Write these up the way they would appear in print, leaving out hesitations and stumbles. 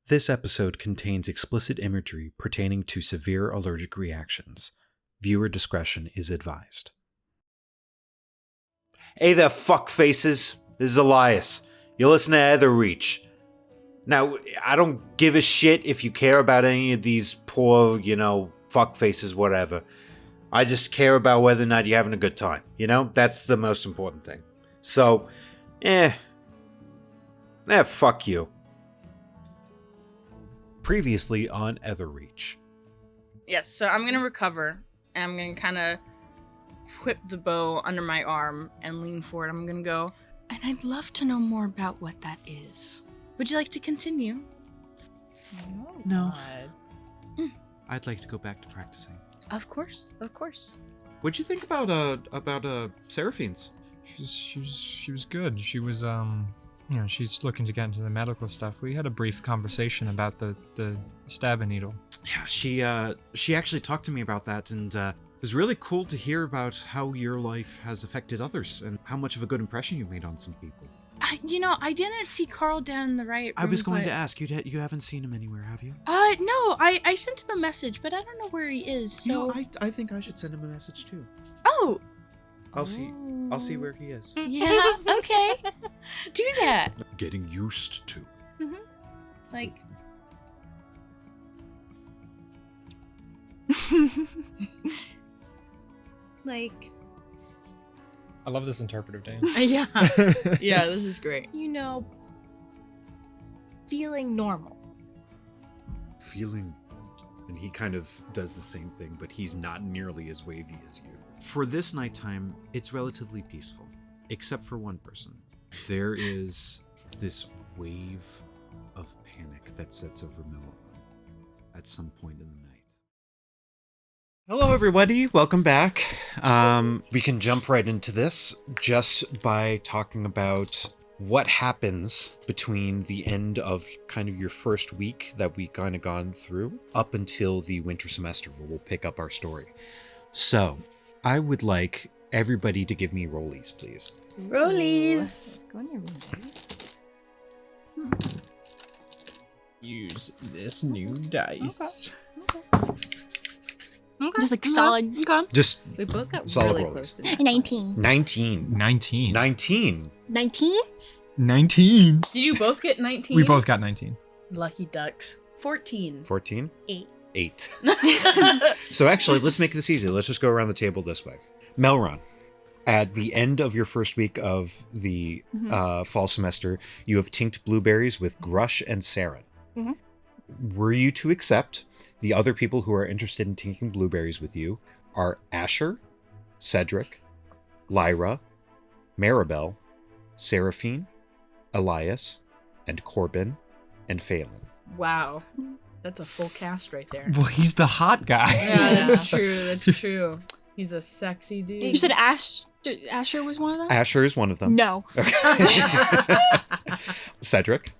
This episode contains explicit imagery pertaining to severe allergic reactions. Viewer discretion is advised. Hey there, fuckfaces. This is Elias. You listen to Etherreach. Now, I don't give a shit if you care about any of these poor, fuckfaces, whatever. I just care about whether or not you're having a good time. That's the most important thing. So, fuck you. Previously on Etherreach. Yes, so I'm gonna recover, and I'm gonna kind of whip the bow under my arm and lean forward. I'm gonna go, and I'd love to know more about what that is. Would you like to continue? No. I'd like to go back to practicing. Of course. What'd you think about Seraphine's? She was good. She was she's looking to get into the medical stuff. We had a brief conversation about the stabbing needle. Yeah, she actually talked to me about that, and it was really cool to hear about how your life has affected others and how much of a good impression you made on some people. I didn't see Karl down in the right room. I was going to ask, you haven't seen him anywhere, have you? No, I sent him a message, but I don't know where he is, so... I think I should send him a message, too. Oh! I'll see where he is. Yeah, okay. Do that. Getting used to. Mm-hmm. I love this interpretive dance. Yeah. Yeah, this is great. Feeling normal. And he kind of does the same thing, but he's not nearly as wavy as you. For this nighttime, it's relatively peaceful, except for one person. There is this wave of panic that sets over Melron at some point in the night. Hello, everybody. Welcome back. We can jump right into this just by talking about what happens between the end of kind of your first week that we kind of gone through up until the winter semester where we'll pick up our story. So, I would like everybody to give me rollies, please. Rollies. Let's go on your rollies. Use this new dice. Okay. Just like solid. Okay. Just We both got solid really rollies. close to 19. 19. 19. 19. 19? 19. Did you both get 19? We both got 19. Lucky ducks. 14. 14? 8. 8. So actually, let's make this easy. Let's just go around the table this way. Melron, at the end of your first week of the fall semester, you have tinked blueberries with Grush and Serran. Mm-hmm. Were you to accept, the other people who are interested in tinking blueberries with you are Asher, Cedric, Lyra, Maribel, Seraphine, Elias, and Corbin, and Phelan. Wow. That's a full cast right there. Well, he's the hot guy. Yeah, that's true. That's true. He's a sexy dude. You said Asher was one of them? Asher is one of them. No. Okay. Cedric.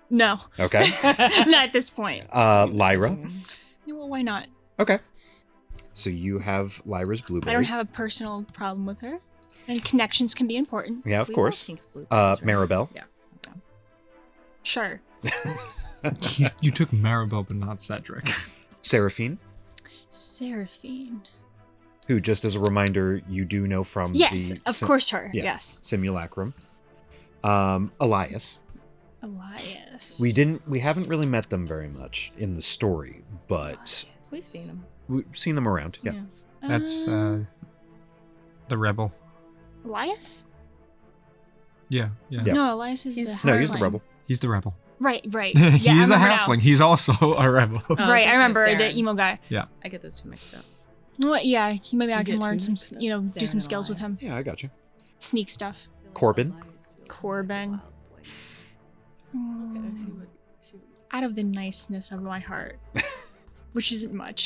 No. Okay. Not at this point. Lyra. Well, why not? Okay. So you have Lyra's blueberry. I don't have a personal problem with her. And connections can be important. Yeah, of course. Maribel. Yeah. Sure. You took Maribel, but not Cedric. Seraphine, Seraphine. who, just as a reminder, you do know from Yes, the of course her. yeah. Yes. simulacrum. Elias. Elias. We haven't really met them very much in the story, but We've seen them. we've seen them around. Yeah. That's the rebel. Elias? Yeah. Yeah. No, Elias is He's- the No, he's the Hardline. rebel. He's the rebel. Right. He Yeah, is a I remember halfling. now. He's also a rebel. Oh, I was Right, I thinking remember of the Serran. emo guy. I get those two mixed up. Well, yeah, maybe I You can get learn two some, mixed up. do Serran some and skills with him. Elias. Yeah, I got you. Sneak stuff. Corbin. Corbin. Out of the niceness of my heart, which isn't much.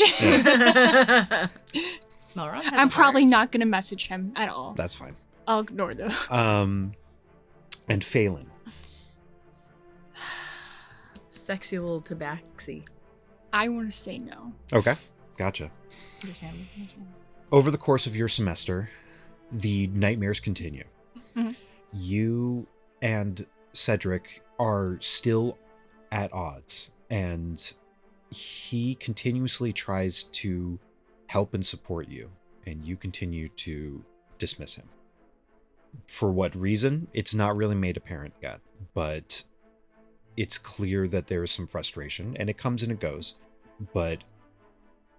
Melron has I'm a probably heart. not going to message him at all. That's fine. I'll ignore those. And Phelan. Sexy little tabaxi. I want to say no. Okay, gotcha. Understand. Over the course of your semester, the nightmares continue. Mhm. You and Cedric are still at odds, and he continuously tries to help and support you, and you continue to dismiss him. For what reason, it's not really made apparent yet, but it's clear that there is some frustration, and it comes and it goes. But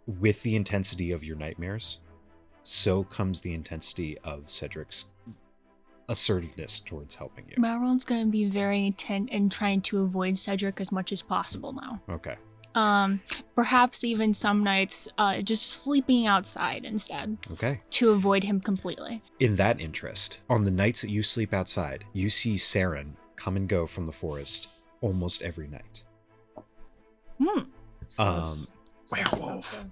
with the intensity of your nightmares, so comes the intensity of Cedric's assertiveness towards helping you. Melron's gonna be very intent in trying to avoid Cedric as much as possible now. Okay. Perhaps even some nights, just sleeping outside instead Okay. to avoid him completely. In that interest, on the nights that you sleep outside, you see Serran come and go from the forest almost every night. Werewolf.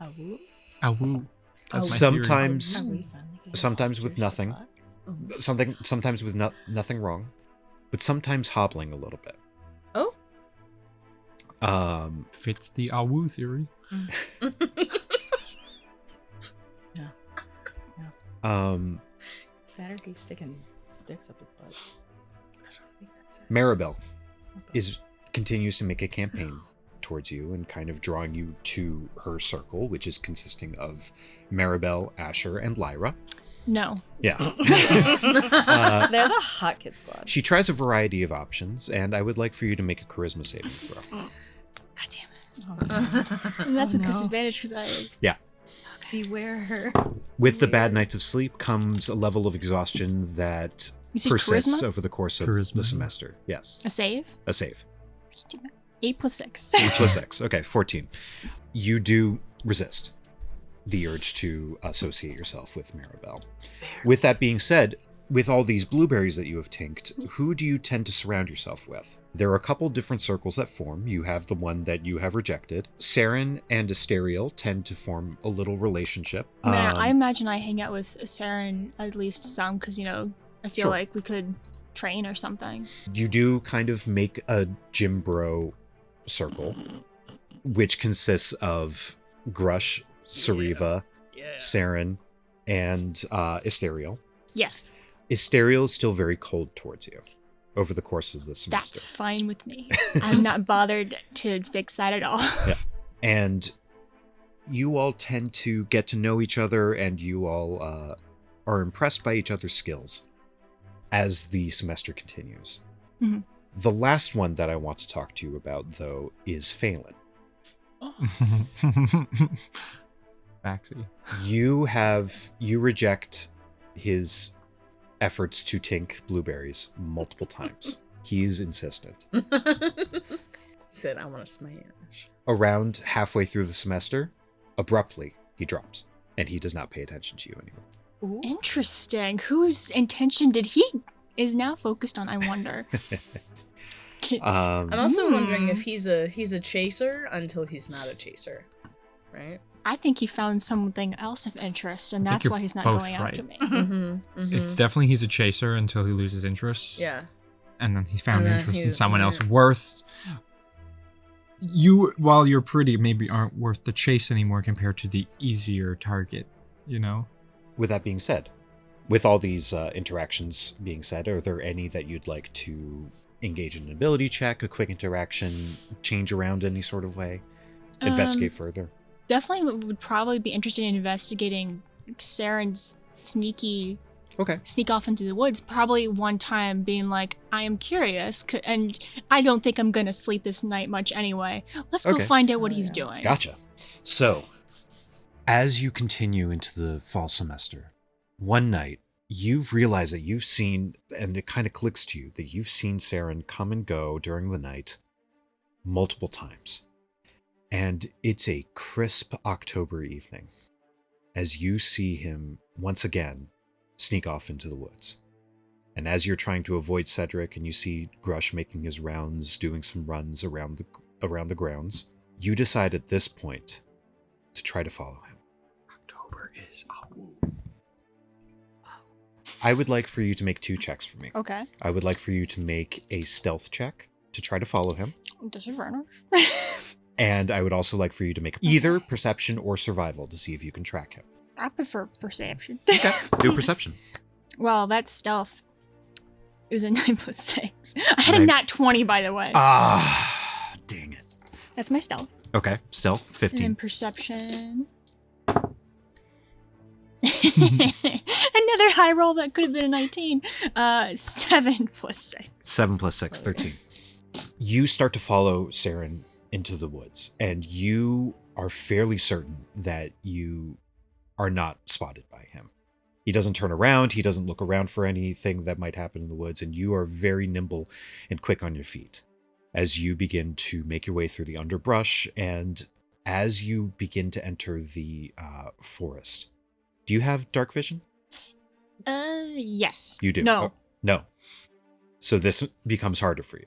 Awoo. Awoo. That's my Sometimes, Are we finally getting sometimes with monsters to nothing. fuck? sometimes with nothing wrong, but sometimes hobbling a little bit. Oh. theory. Fits the Awoo theory. Saturday sticking sticks up his butt. I don't think that's it. Maribel continues to make a campaign towards you and kind of drawing you to her circle, which is consisting of Maribel, Asher, and Lyra. No. Yeah. They're the hot kid squad. She tries a variety of options, and I would like for you to make a charisma saving throw. God damn it. Oh, no. And that's Oh, a no. disadvantage because I. Yeah. Beware her. With the bad nights of sleep comes a level of exhaustion that You said persists charisma? over the course of Charisma. the semester. Yes. A save? A save. 8 plus 6. 8 plus 6. Okay, 14. You do resist the urge to associate yourself with Maribel. With that being said, with all these blueberries that you have tinked, who do you tend to surround yourself with? There are a couple different circles that form. You have the one that you have rejected. Serran and Asteriel tend to form a little relationship. I imagine I hang out with Serran at least some because, you know, I feel Sure. like we could train or something. You do kind of make a gym bro circle, which consists of Grush, Sariva, Serran, and Asteriel. Yes, Asteriel is still very cold towards you over the course of the semester. that's fine with me. I'm not bothered to fix that at all. Yeah. And you all tend to get to know each other, and you all are impressed by each other's skills as the semester continues. Mhm. The last one that I want to talk to you about, though, is Phelan. Maxie. You reject his efforts to tink blueberries multiple times. He's insistent. He said, I want to smash. Around halfway through the semester, abruptly, he drops, and he does not pay attention to you anymore. Interesting. Whose intention did he is now focused on, I wonder. I'm also wondering if he's a chaser until he's not a chaser, right? I think he found something else of interest, and I think that's you're why he's not both going right. after me. Mm-hmm. It's definitely he's a chaser until he loses interest. Yeah. And then he found And then interest in he- someone else worth. You, while you're pretty, maybe aren't worth the chase anymore compared to the easier target, you know? With that being said, with all these interactions being said, are there any that you'd like to engage in an ability check, a quick interaction, change around any sort of way, investigate further? Definitely would probably be interested in investigating Serran's sneak off into the woods. Probably one time being like, I am curious, and I don't think I'm gonna sleep this night much anyway. Let's go Okay. find out what he's doing. Gotcha. So, as you continue into the fall semester, one night, you've realized that you've seen, and it kind of clicks to you, that you've seen Serran come and go during the night multiple times. And it's a crisp October evening as you see him once again sneak off into the woods. And as you're trying to avoid Cedric and you see Grush making his rounds, doing some runs around the grounds, you decide at this point to try to follow him. October is I would like for you to make 2 checks for me. Okay. I would like for you to make a stealth check to try to follow him. Disadvantage. And I would also like for you to make either perception or survival to see if you can track him. I prefer perception. Do perception. Well, that's stealth. It was a 9 plus 6. I had a Nine- nat 20, by the way. Dang it. That's my stealth. Okay, stealth, And 15. then perception. Another high roll that could have been a 19. 7 plus 6. 7 plus 6, 13. You start to follow Serran into the woods, and you are fairly certain that you are not spotted by him. He doesn't turn around, he doesn't look around for anything that might happen in the woods, and you are very nimble and quick on your feet as you begin to make your way through the underbrush, and as you begin to enter the forest. Do you have dark vision? Yes. You do? No. Oh, no. So this becomes harder for you.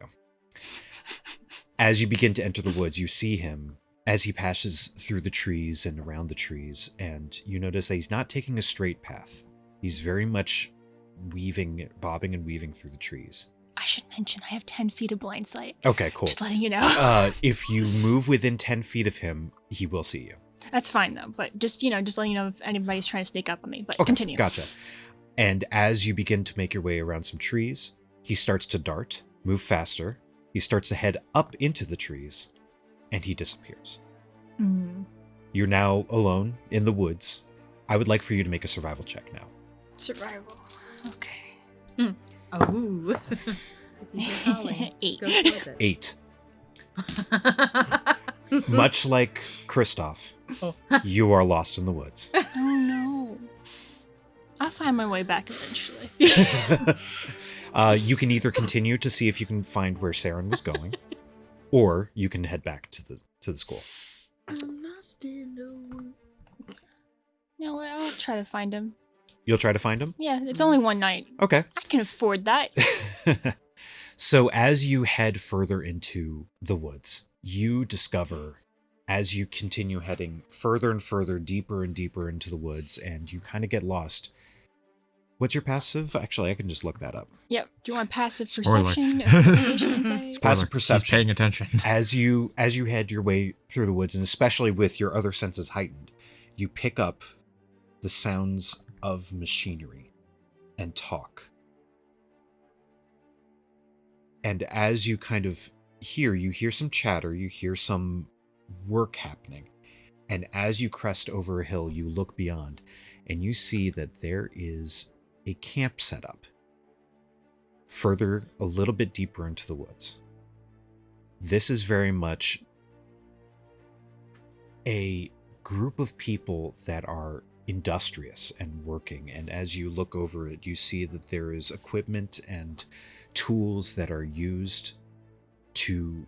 As you begin to enter the woods, you see him as he passes through the trees and around the trees, and you notice that he's not taking a straight path. He's very much bobbing and weaving through the trees. I should mention I have 10 feet of blind sight. Okay, cool. Just letting you know. If you move within 10 feet of him, he will see you. That's fine, though. But just letting you know if anybody's trying to sneak up on me. But Okay, continue. Gotcha. And as you begin to make your way around some trees, he starts to dart, move faster. He starts to head up into the trees, and he disappears. Mm. You're now alone in the woods. I would like for you to make a survival check now. Survival. Okay. Oh. If you hear howling, 8. go towards it. 8. Much like Kristoff, Oh. you are lost in the woods. Oh no. I'll find my way back eventually. You can either continue to see if you can find where Serran was going, or you can head back to the school. I'm lost in the woods. You know what? I'll try to find him. You'll try to find him? Yeah, it's only one night. Okay. I can afford that. So as you head further into the woods, you discover, as you continue heading further and further, deeper and deeper into the woods, and you kind of get lost. What's your passive? Actually, I can just look that up. Yep. Do you want passive Spoiler. perception? Investigation, insight? Passive He's perception. paying attention. As you head your way through the woods, and especially with your other senses heightened, you pick up the sounds of machinery and talk. And as you kind of you hear some chatter, you hear some work happening. And as you crest over a hill, you look beyond, and you see that there is a camp set up further, a little bit deeper into the woods. This is very much a group of people that are industrious and working, and as you look over it, you see that there is equipment and tools that are used to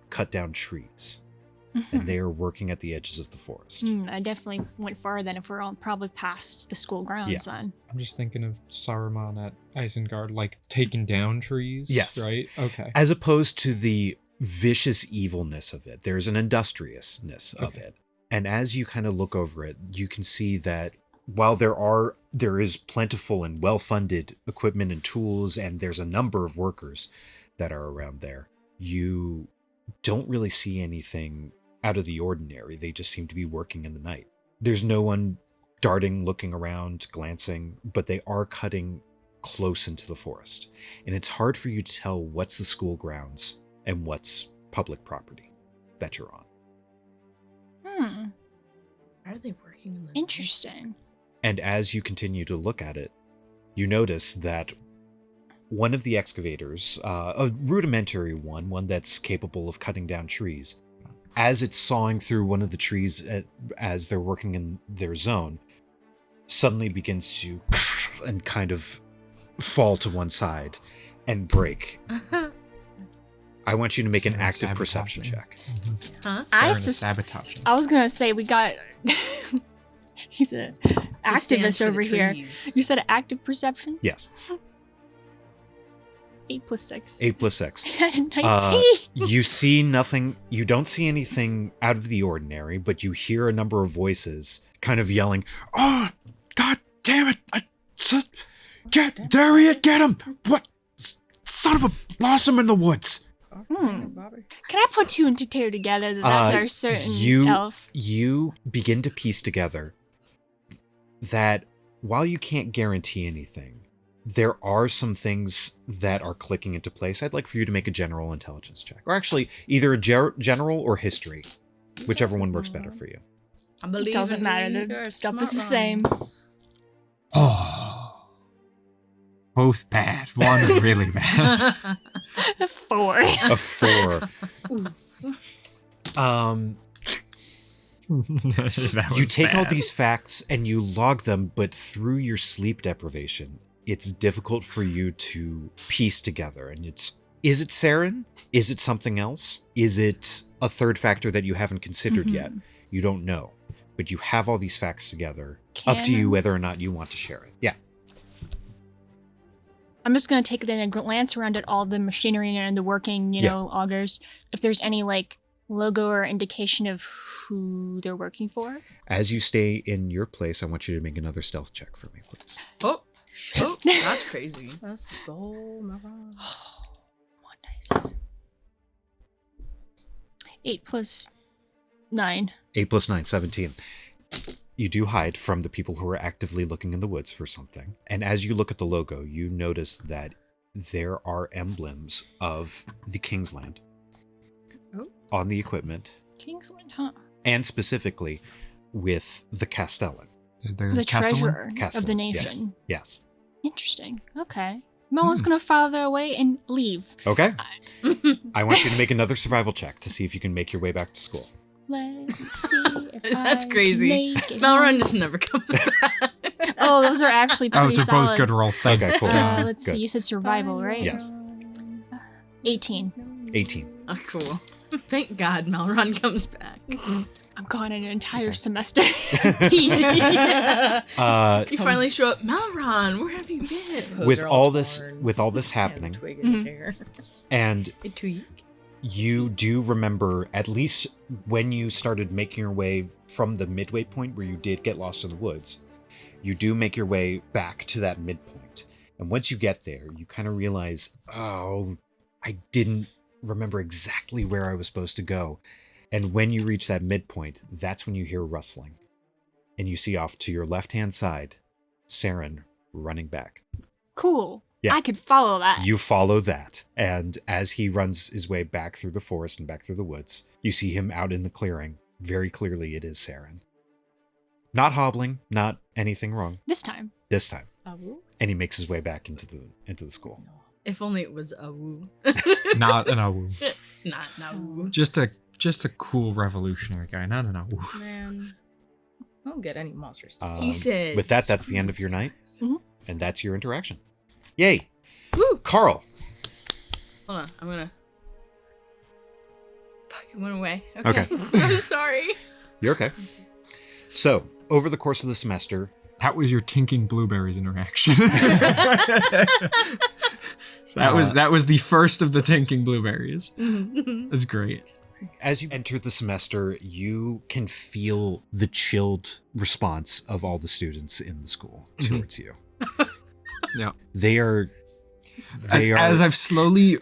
cut down trees, and they are working at the edges of the forest. I definitely went farther than if we're all probably past the school grounds then. I'm just thinking of Saruman at Isengard, like taking down trees. Yes. Right? Okay. As opposed to the vicious evilness of it, there's an industriousness of it. And as you kind of look over it, you can see that while there is plentiful and well-funded equipment and tools, and there's a number of workers that are around there, you don't really see anything out of the ordinary. They just seem to be working in the night. There's no one darting, looking around, glancing, but they are cutting close into the forest. And it's hard for you to tell what's the school grounds and what's public property that you're on. Are they working in the Interesting. And as you continue to look at it, you notice that one of the excavators, a rudimentary one that's capable of cutting down trees, as it's sawing through one of the trees as they're working in their zone, suddenly begins to and kind of fall to one side and break. I want you to make an Serran active perception sabotaging. check. Huh? Sabotaging. I was gonna say we got. He's a He stands activist for the over here. trees. You said active perception? Yes. 8 plus 6. 8 plus 6. I had a 19. You see nothing, you don't see anything out of the ordinary, but you hear a number of voices kind of yelling, "Oh, God damn it! There he is, get him! What? Son of a blossom in the woods!" Bobby. Can I put 2 and 2 together that that's our certain elf? You begin to piece together that while you can't guarantee anything, there are some things that are clicking into place. I'd like for you to make a general intelligence check. Or actually, either a general or history. Whichever one works better for you. It doesn't matter. The stuff is the same. Oh. Both bad. One is really bad. 4. A 4. You take all these facts and you log them, but through your sleep deprivation, it's difficult for you to piece together. And is it Serran? Is it something else? Is it a third factor that you haven't considered yet? You don't know. But you have all these facts together. Up to you whether or not you want to share it. Yeah. I'm just going to take then a glance around at all the machinery and the working, augers. If there's any, logo or indication of who they're working for. As you stay in your place, I want you to make another stealth check for me, please. Oh, that's crazy. Let's go, Melron. One dice. 8 plus 9. 8 plus 9, 17. You do hide from the people who are actively looking in the woods for something. And as you look at the logo, you notice that there are emblems of the Kingsland on the equipment. Kingsland, huh? And specifically with the Castellan. The treasurer of the nation. Yes. Interesting. Okay. Melron's going to file their way and leave. Okay. I want you to make another survival check to see if you can make your way back to school. Let's see if That's I crazy. make it. Melron just never comes back. Oh, those are actually pretty they're solid. both good rolls. Thank you. Okay, cool. Let's Good. see. You said survival, right? Yes. 18. 18. Oh, cool. Thank God Melron comes back. I'm gone an entire semester. You finally show up. Melron, where have you been? With all this happening, Twig in his hair. and A tweak. you do remember, at least when you started making your way from the midway point where you did get lost in the woods, you do make your way back to that midpoint. And once you get there, you kind of realize, oh, I didn't remember exactly where I was supposed to go. And when you reach that midpoint, that's when you hear rustling. And you see off to your left-hand side, Serran running back. Cool. Yeah. I could follow that. You follow that, and as he runs his way back through the forest and back through the woods, you see him out in the clearing. Very clearly it is Serran. Not hobbling, not anything wrong. This time. This time. And he makes his way back into the school. If only it was a woo. Not an awoo. Not a woo. Just a cool revolutionary guy, not an awoo. Man, I don't get any monster stuff. He said. With that, that's the end of your night, Mhm. and that's your interaction. Yay! Woo! Karl! Hold on, I'm gonna. Fuck, it went away. Okay. I'm sorry. You're okay. So, over the course of the semester, That was your tinking blueberries interaction. That was the first of the tinking blueberries. That's great. as you enter the semester, you can feel the chilled response of all the students in the school towards you. Yeah. They are. As I've slowly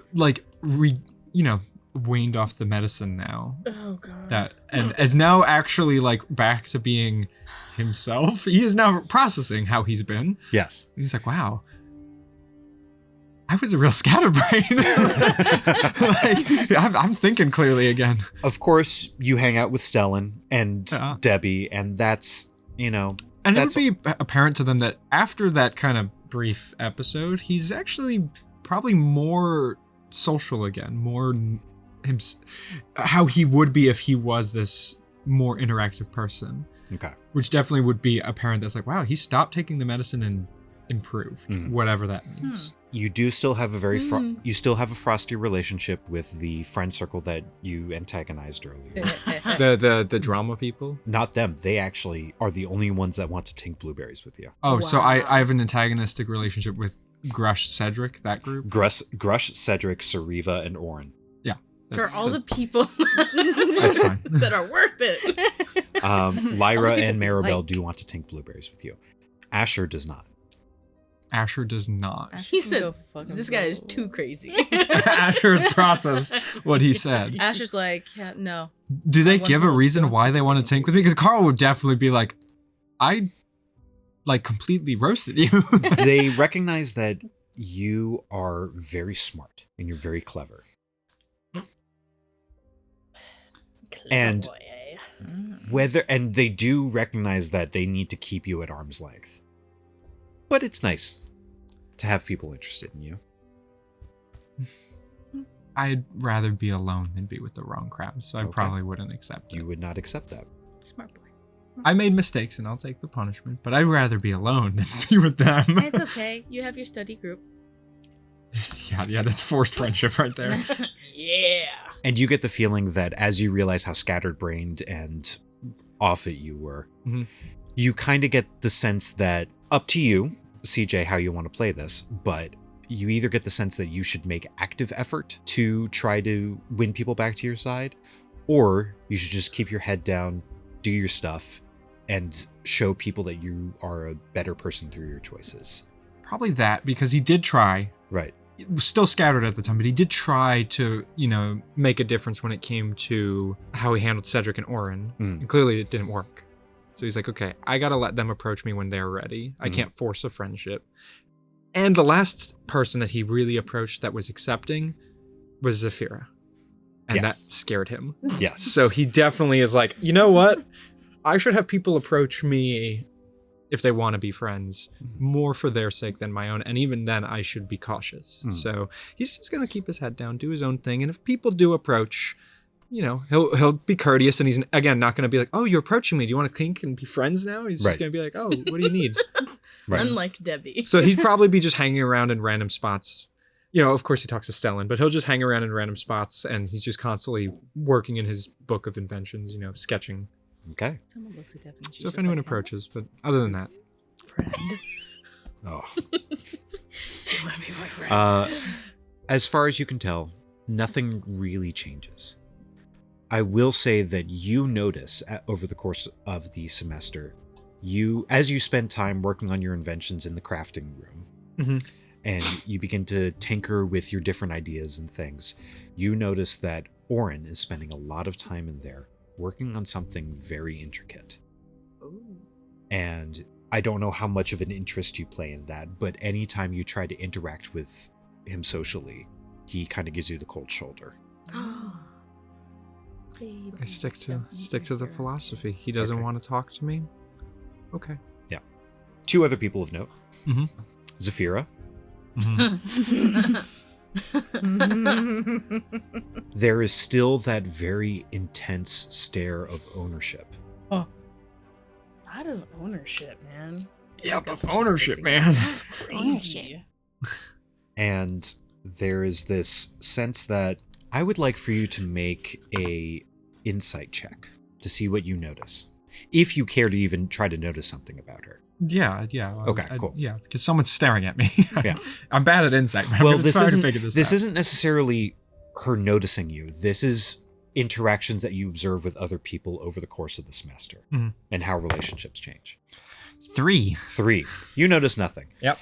weaned off the medicine now. Oh god. That and is now actually back to being himself. He is now processing how he's been. Yes. He's like, wow. I was a real scatterbrain. I'm thinking clearly again. Of course, you hang out with Stellan and Debi, and that's, And it would be apparent to them that after that kind of brief episode, he's actually probably more social again, more how he would be if he was this more interactive person. Okay. Which definitely would be apparent. That's wow, he stopped taking the medicine and improved, whatever that means. You do still have a you still have a frosty relationship with the friend circle that you antagonized earlier. the drama people. Not them. They actually are the only ones that want to tink blueberries with you. Oh, so I have an antagonistic relationship with Grush Cedric, that group. Grush, Cedric, Sariva, and Orin. Yeah. For all the people That's fine. that are worth it. Lyra and Maribel do want to tink blueberries with you. Asher does not. Asher does not. He said, this guy is too crazy. Asher's processed what he said. Asher's like, yeah, no. Do they give a reason why they want to tink with me? Because Karl would definitely be like, like completely roasted you. They recognize that you are very smart and you're very clever. And and they do recognize that they need to keep you at arm's length. But it's nice to have people interested in you. I'd rather be alone than be with the wrong crowd, so I probably wouldn't accept it. You would not accept that. Smart boy. I made mistakes and I'll take the punishment, but I'd rather be alone than be with them. It's okay. You have your study group. yeah, that's forced friendship right there. Yeah. And you get the feeling that as you realize how scattered-brained and off it you were, you kind of get the sense that up to you, CJ, how you want to play this, but you either get the sense that you should make active effort to try to win people back to your side, or you should just keep your head down, do your stuff, and show people that you are a better person through your choices. Probably that, because he did try. Right. It was still scattered at the time, but he did try to, make a difference when it came to how he handled Cedric and Orin. And clearly it didn't work. So he's like, okay, I gotta let them approach me when they're ready. I can't force a friendship. And the last person that he really approached that was accepting was Zafira. And that scared him. Yes. So he definitely is like, you know what? I should have people approach me if they want to be friends, more for their sake than my own. And even then, I should be cautious. So he's just going to keep his head down, do his own thing. And if people do approach, he'll be courteous. And he's, again, not going to be like, oh, you're approaching me. Do you want to kink and be friends now? He's just going to be like, oh, what do you need? Unlike Debi. So he'd probably be just hanging around in random spots. Of course he talks to Stellan, but he'll just hang around in random spots. And he's just constantly working in his book of inventions, sketching. Okay. Someone looks at Devin. So if anyone approaches, but other than that. Friend. Oh. Do you want to be my friend? As far as you can tell, nothing really changes. I will say that you notice over the course of the semester, as you spend time working on your inventions in the crafting room, and you begin to tinker with your different ideas and things, you notice that Orin is spending a lot of time in there working on something very intricate. Ooh. And I don't know how much of an interest you play in that, but anytime you try to interact with him socially, he kind of gives you the cold shoulder. I stick to the philosophy. He doesn't want to talk to me. Okay. Yeah. 2 other people of note. Zafira. There is still that very intense stare of ownership. Oh. Not of ownership, man. Yeah, of ownership, man. That's crazy. And there is this sense that I would like for you to make a insight check to see what you notice. If you care to even try to notice something about her. Yeah. Okay, cool. Yeah, because someone's staring at me. Yeah. I'm bad at insight, but I'm try to figure this out. This isn't necessarily her noticing you. This is interactions that you observe with other people over the course of the semester and how relationships change. 3. You notice nothing. Yep.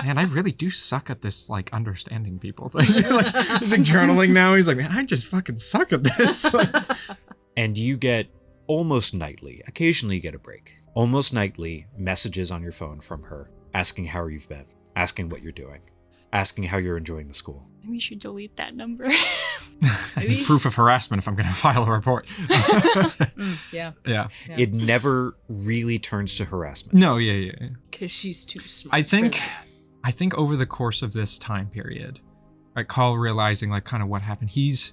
Man, I really do suck at this, understanding people thing. He's journaling now. He's like, man, I just fucking suck at this. And you get almost nightly, occasionally you get a break, almost nightly messages on your phone from her asking how you've been, asking what you're doing, asking how you're enjoying the school. Maybe you should delete that number. Proof of harassment if I'm going to file a report. Yeah. It never really turns to harassment. No, yeah. Because she's too smart. I think over the course of this time period, Karl realizing kind of what happened, he's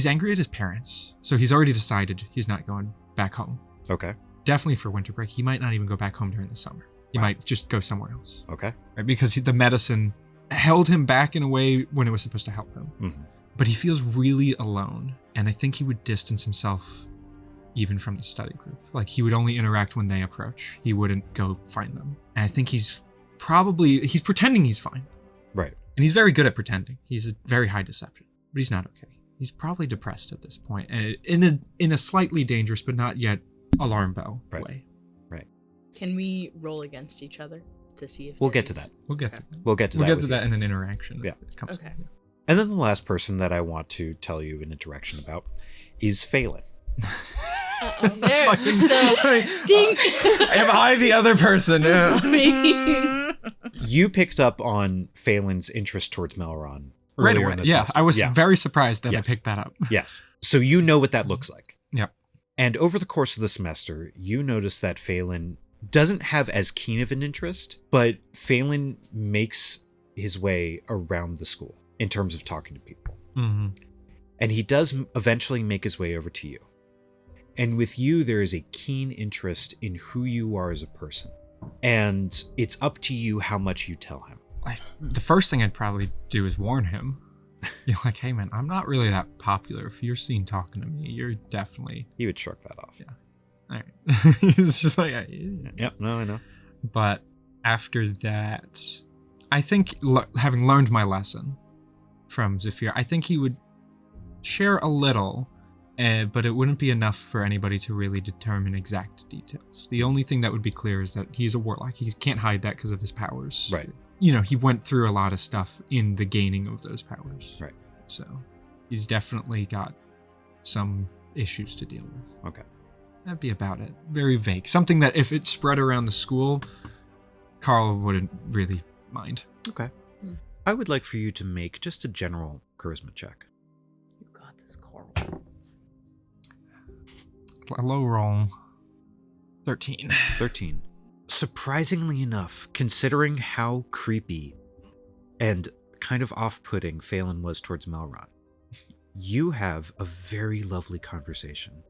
angry at his parents. So he's already decided he's not going back home. Okay. Definitely for winter break. He might not even go back home during the summer. He might just go somewhere else. Okay. Right? Because the medicine held him back in a way when it was supposed to help him. But he feels really alone. And I think he would distance himself even from the study group. He would only interact when they approach. He wouldn't go find them. And I think he's pretending he's fine. Right. And he's very good at pretending. He's a very high deception. But he's not okay. He's probably depressed at this point, in a slightly dangerous but not yet alarm bell way. Right. Can we roll against each other to see if we'll get to that? We'll get to that. We'll get to that in an interaction. Yeah. Okay. And then the last person that I want to tell you an interaction about is Phelan. There. So, ding. Am I the other person? You picked up on Phelan's interest towards Melron Right earlier away. in this Yeah, semester. I was Yeah. very surprised that Yes. I picked that up. Yes. So you know what that looks like. Yep. And over the course of the semester, you notice that Phelan doesn't have as keen of an interest, but Phelan makes his way around the school in terms of talking to people. Mm-hmm. And he does eventually make his way over to you. And with you, there is a keen interest in who you are as a person. And it's up to you how much you tell him. The first thing I'd probably do is warn him. You're like, hey man, I'm not really that popular. If you're seen talking to me, you're definitely... He would shrug that off. Yeah. All right. He's just like... Yep, no, I know. But after that, I think having learned my lesson from Zephyr, I think he would share a little, but it wouldn't be enough for anybody to really determine exact details. The only thing that would be clear is that he's a warlock. He can't hide that because of his powers. Right. You know, he went through a lot of stuff in the gaining of those powers. Right. So he's definitely got some issues to deal with. Okay. That'd be about it. Very vague. Something that if it spread around the school, Karl wouldn't really mind. Okay. I would like for you to make just a general charisma check. You got this, Karl. A low roll. 13. 13. Surprisingly enough, considering how creepy and kind of off-putting Phelan was towards Melron, you have a very lovely conversation.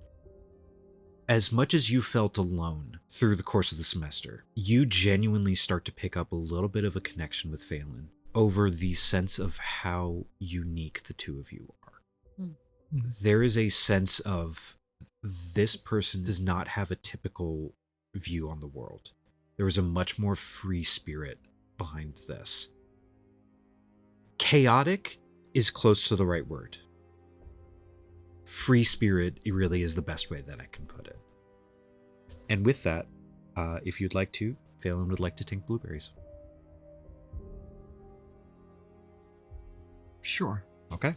As much as you felt alone through the course of the semester, you genuinely start to pick up a little bit of a connection with Phelan over the sense of how unique the two of you are. There is a sense of this person does not have a typical view on the world. There is a much more free spirit behind this. Chaotic is close to the right word. Free spirit really is the best way that I can put it. And with that, if you'd like to, Phelan would like to take blueberries. Sure. Okay.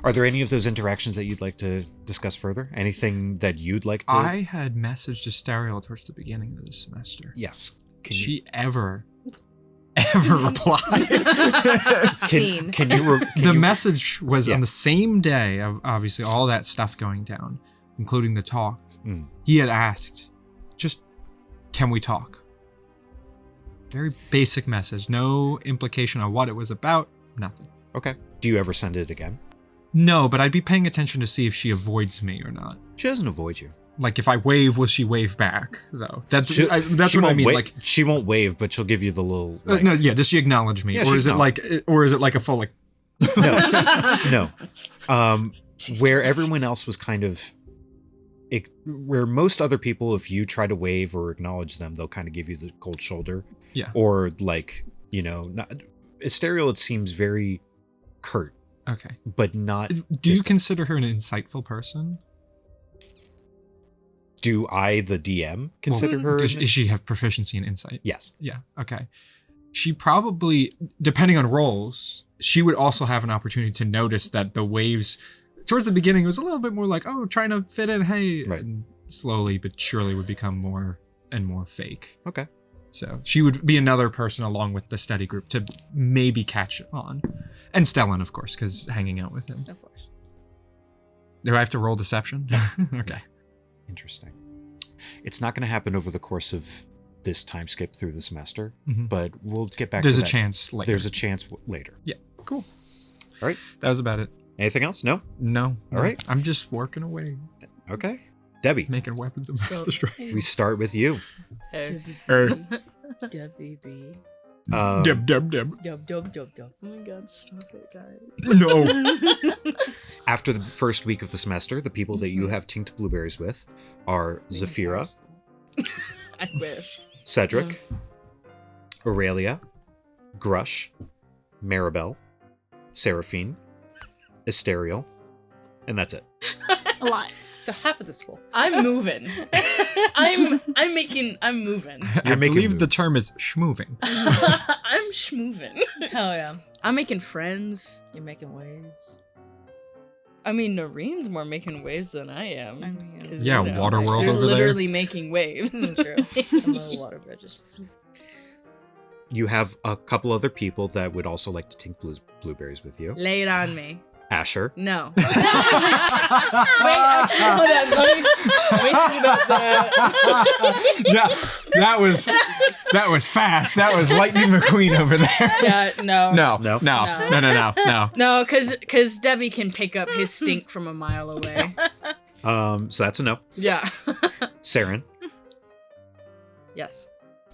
Are there any of those interactions that you'd like to discuss further? Anything that you'd like to... I had messaged Asterial towards the beginning of the semester. Yes. Can she ever reply? Scene. The message was on the same day of obviously all that stuff going down, including the talk. He had asked, just, can we talk? Very basic message. No implication on what it was about. Nothing. Okay. Do you ever send it again? No, but I'd be paying attention to see if she avoids me or not. She doesn't avoid you. Like if I wave, will she wave back? Though that's She what I mean. Like she won't wave, but she'll give you the little. Like, no, yeah. Does she acknowledge me, Yeah, or is it like a full like? No. Where everyone else was kind of, where most other people, if you try to wave or acknowledge them, they'll kind of give you the cold shoulder. Yeah. Or like, Asterial, it seems very curt. Okay. But not. Do you consider her an insightful person? Do I, the DM, consider her? Does she have proficiency in insight? Yes. Yeah. Okay. She probably, depending on roles, she would also have an opportunity to notice that the waves towards the beginning was a little bit more like, oh, trying to fit in, hey, right. And slowly but surely would become more and more fake. Okay. So she would be another person along with the study group to maybe catch on. And Stellan, of course, because hanging out with him. Of course. Do I have to roll deception? Okay. Interesting. It's not going to happen over the course of this time skip through the semester, but we'll get back to that. There's a chance later. There's a chance later. Yeah. Cool. All right. That was about it. Anything else? No? No. All right. I'm just working away. Okay. Debi. Making weapons of mass destruction. We start with you. Debi B. Deb. Dub. Oh my god, stop it, guys. No. After the first week of the semester, the people that you have tinked blueberries with are Zephyra, I wish. Cedric, Aurelia, Grush, Maribel, Seraphine, Asterial, and that's it. A lot. So half of the school. I'm moving. I'm moving. I making believe the moves. term is schmoving. I'm schmoving. Hell yeah. I'm making friends. You're making waves. I mean, Narine's more making waves than I am. I mean, 'Cause, Yeah, water world you're over there. literally making waves. true. I'm a water bed just. You have a couple other people that would also like to tink blueberries with you. Lay it on me. Asher. No. Wait, actually, hold on. Let me think about that. Yeah, that was fast. That was Lightning McQueen over there. Yeah, no. No. No, because Debi can pick up his stink from a mile away. So that's a no. Yeah. Serran. Yes.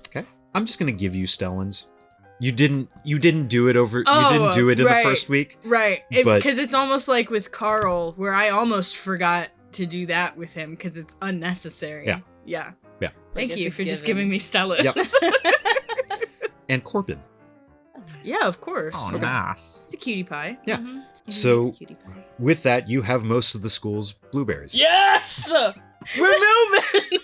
Okay. I'm just gonna give you Stellans. You didn't do it over. Oh, you didn't do it in right. the first week. Right. But- Because it's almost like with Karl, where I almost forgot to do that with him because it's unnecessary. Yeah. Yeah. Yeah. Thank Like, you it's a for just given. giving me Stellas. Yep. And Corbin. Yeah, of course. Oh, nice. It's a cutie pie. Yeah. Mhm. So- It's cutie pies. With that, you have most of the school's blueberries. Yes! We're moving!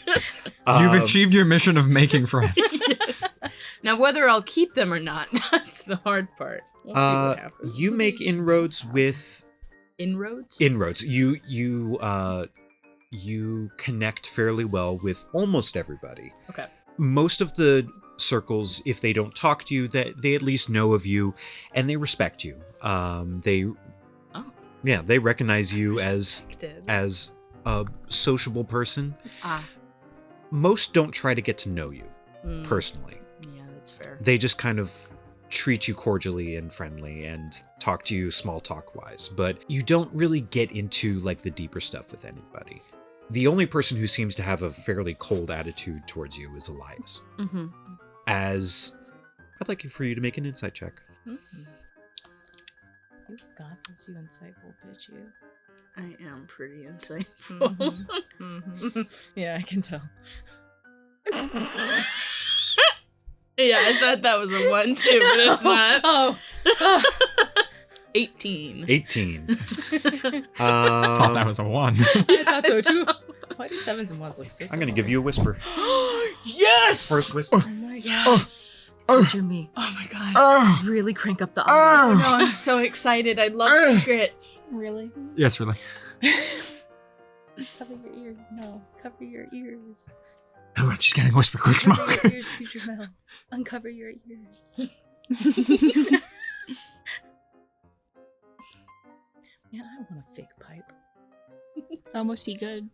You've Um, achieved your mission of making friends. Yes. Now, whether I'll keep them or not, that's the hard part. We'll see what happens. You make inroads with Inroads? inroads. You connect fairly well with almost everybody. Okay. Most of the circles, if they don't talk to you, that they at least know of you, and they respect you. They recognize you Respected. as a sociable person. Ah. Most don't try to get to know you Mm. personally. Yeah, that's fair. They just kind of treat you cordially and friendly and talk to you small talk wise, but you don't really get into like the deeper stuff with anybody. The only person who seems to have a fairly cold attitude towards you is Elias. Mm-hmm. As I'd like for you to make an insight check. You got this, you insightful bitch, you. I am pretty insightful. Yeah, I can tell. Yeah, I thought that was a 1 too, but it's not. Oh. 18. 18. Thought that was a 1. I thought so too. Why do 7s and 1s look so I'm going to give you a whisper. Yes! First whisper. Oh my yes! Feature me. Oh my god. Really crank up the Oh envelope. no, I'm so excited. I love secrets. Really? Yes, really. Cover your ears. No. Cover your ears. Oh, she's getting whisper quick Cover smoke. your ears, future Mel. Uncover your ears. Man, I want a fake pipe. That must be good.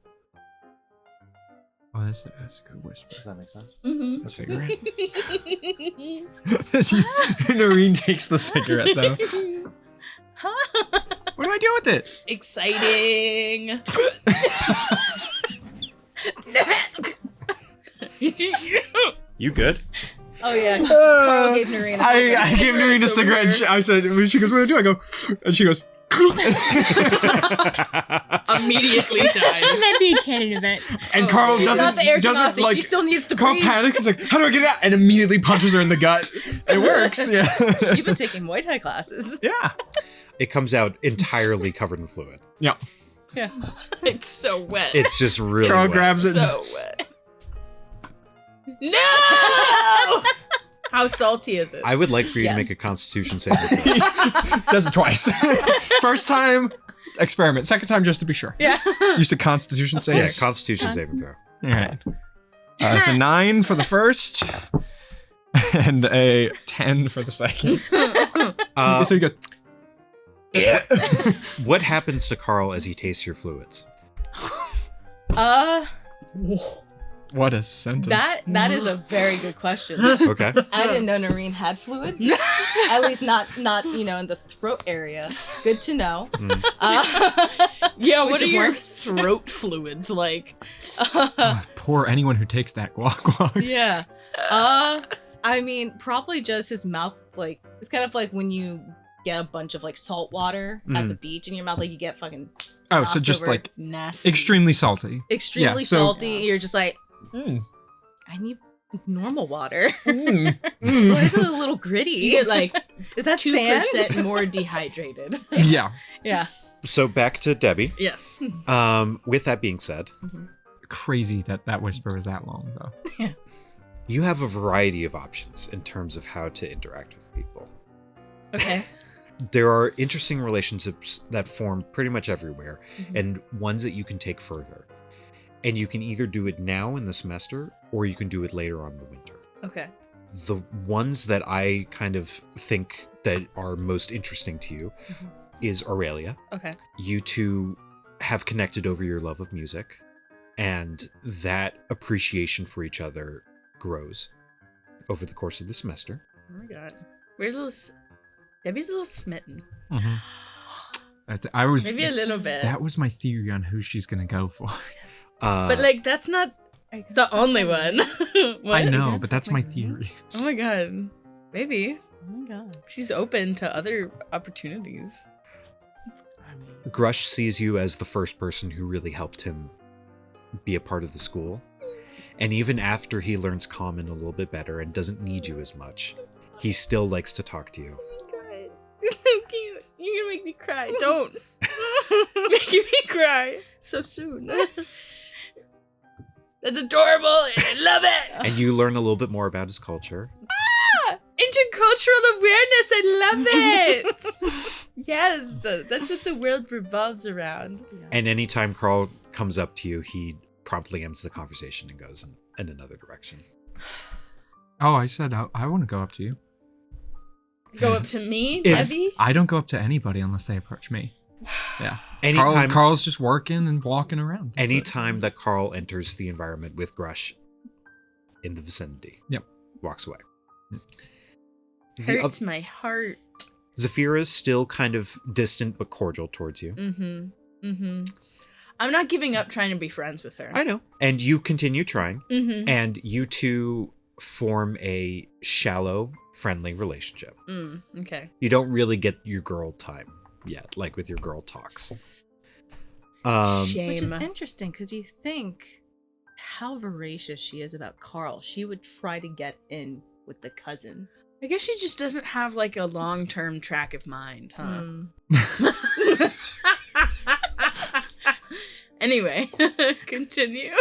Oh, that's a good whisper. Does that make sense? Mm-hmm. A cigarette. Nerine takes the cigarette though. What do I do with it? Exciting. You good? Oh yeah. Karl gave Nerine a I gave Nerine a cigarette. And I said, she goes, "What do I do?" I go, and she goes. Immediately dies. That'd be a canon event. And Oh, Carl She's not the air doesn't Genasi. like. She still needs to Carl breathe. panics. He's like, "How do I get it out?" And immediately punches her in the gut. It works. Yeah. You've been taking Muay Thai classes. Yeah. It comes out entirely covered in fluid. Yeah. Yeah. It's so wet. It's just really Carl wet. grabs it. so wet. No! How salty is it? I would like for you to Yes. make a constitution saving throw. Does it twice. First time, experiment. Second time, just to be sure. Yeah. Used a constitution save. Yeah, constitution saving throw. All right. It's a 9 for the first, and a 10 for the second. So he goes. What happens to Karl as he tastes your fluids? What a sentence. That is a very good question. Okay. I didn't know Nerine had fluids. At least not in the throat area. Good to know. Yeah, We what are should your work. throat fluids like? Poor anyone who takes that guac guac. Yeah. I mean, probably just his mouth. Like, it's kind of like when you get a bunch of like salt water at the beach in your mouth, like you get fucking Oh, so just October. like Nasty. extremely salty. extremely Yeah, so- salty. You're just like, Mm. I need normal water. Mm. Why is it a little gritty? You get like Is that 2% sand? more dehydrated. Yeah. Yeah. So back to Debi. Yes. With that being said, Crazy that whisper was that long though. you have a variety of options in terms of how to interact with people. Okay. There are interesting relationships that form pretty much everywhere, and ones that you can take further. And you can either do it now in the semester, or you can do it later on in the winter. Okay. The ones that I kind of think that are most interesting to you is Aurelia. Okay. You two have connected over your love of music, and that appreciation for each other grows over the course of the semester. Oh my god. We're Debbie's a little smitten. I was Maybe a little bit. That was my theory on who she's gonna go for. But like, that's not the only one. What? I know, but that's my theory. Oh my god. Maybe. Oh my god. She's open to other opportunities. Grush sees you as the first person who really helped him be a part of the school. And even after he learns Common a little bit better and doesn't need you as much, he still likes to talk to you. Oh my god. You're so cute. You're gonna make me cry. Don't. Making me cry so soon. That's adorable, and I love it. And you learn a little bit more about his culture. Intercultural awareness, I love it. Yes, that's what the world revolves around. And anytime Karl comes up to you, he promptly ends the conversation and goes in another direction. Oh, I said I want to go up to you. Go up to me, If- Debbie? I don't go up to anybody unless they approach me. Yeah. Anytime, Carl's just working and walking around. That's it. anytime that Karl enters the environment with Grush in the vicinity, walks away. Hurts my heart. Zafira's still kind of distant but cordial towards you. I'm not giving up trying to be friends with her. I know. And you continue trying, Mm-hmm. and you two form a shallow, friendly relationship. Okay. You don't really get your girl time yet, like with your girl talks. Shame. Which is interesting because you think how voracious she is about Karl. She would try to get in with the cousin. I guess she just doesn't have like a long-term track of mind, huh? Anyway, continue.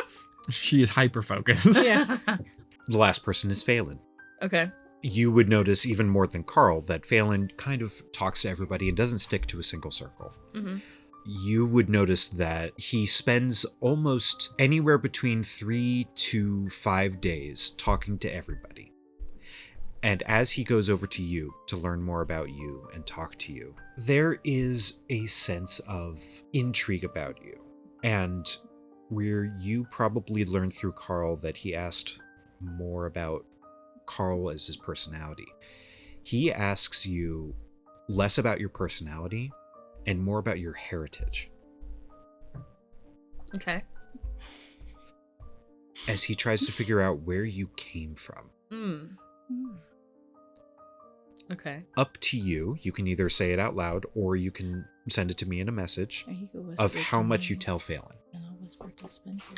She is hyper focused. Yeah. The last person is Phelan. Okay. You would notice even more than Karl that Phelan kind of talks to everybody and doesn't stick to a single circle. Mm-hmm. You would notice that he spends almost anywhere between 3 to 5 days talking to everybody. And as he goes over to you to learn more about you and talk to you, there is a sense of intrigue about you. And where you probably learned through Karl that he asked more about Karl as his personality. He asks you less about your personality and more about your heritage. Okay. As he tries to figure out where you came from. Okay. Up to you. You can either say it out loud or you can send it to me in a message of how much you tell Phelan. And I'll whisper to Spenser.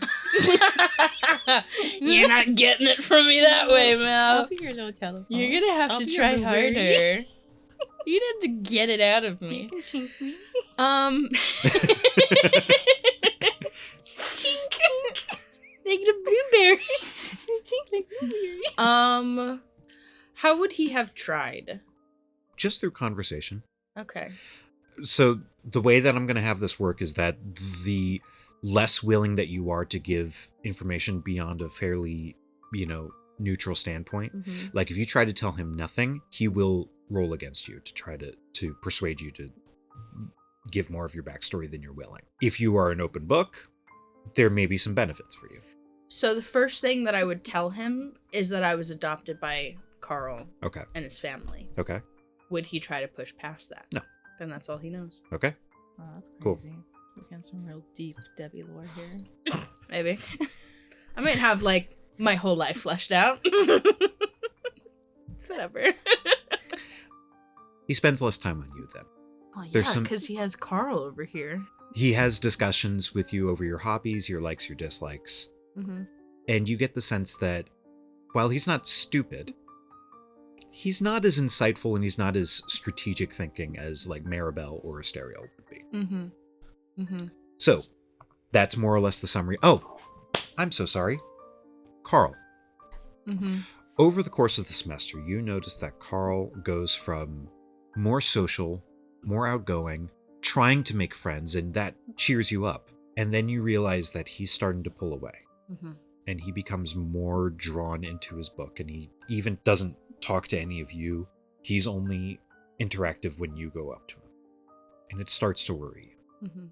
You're not getting it from me that way, Mel. I'll be your little telephone. You're gonna have I'll to be try your blueberry. harder. You'd have to get it out of You me. can tink me. Tink. Like the blueberries. Tink like blueberry. How would he have tried? Just through conversation. Okay. So the way that I'm going to have this work is that the less willing that you are to give information beyond a fairly, neutral standpoint. Like if you try to tell him nothing, he will roll against you to try to persuade you to give more of your backstory than you're willing. If you are an open book, there may be some benefits for you. So the first thing that I would tell him is that I was adopted by Karl Okay. and his family. Okay. Would he try to push past that? No. Then that's all he knows. Okay. Oh, that's Cool. crazy. We got some real deep Debi lore here. Maybe. I might have like my whole life fleshed out. It's whatever. He spends less time on you then. Well, There's yeah, some- because he has Karl over here. He has discussions with you over your hobbies, your likes, your dislikes. Mm-hmm. And you get the sense that while he's not stupid, he's not as insightful and he's not as strategic thinking as like Maribel or Asteriel would be. Mm-hmm. Mm-hmm. So, that's more or less the summary. Oh, I'm so sorry. Karl. Mm-hmm. Over the course of the semester, you notice that Karl goes from more social, more outgoing, trying to make friends, and that cheers you up. And then you realize that he's starting to pull away. Mm-hmm. And he becomes more drawn into his book, and he even doesn't talk to any of you. He's only interactive when you go up to him. And it starts to worry you. Mm-hmm.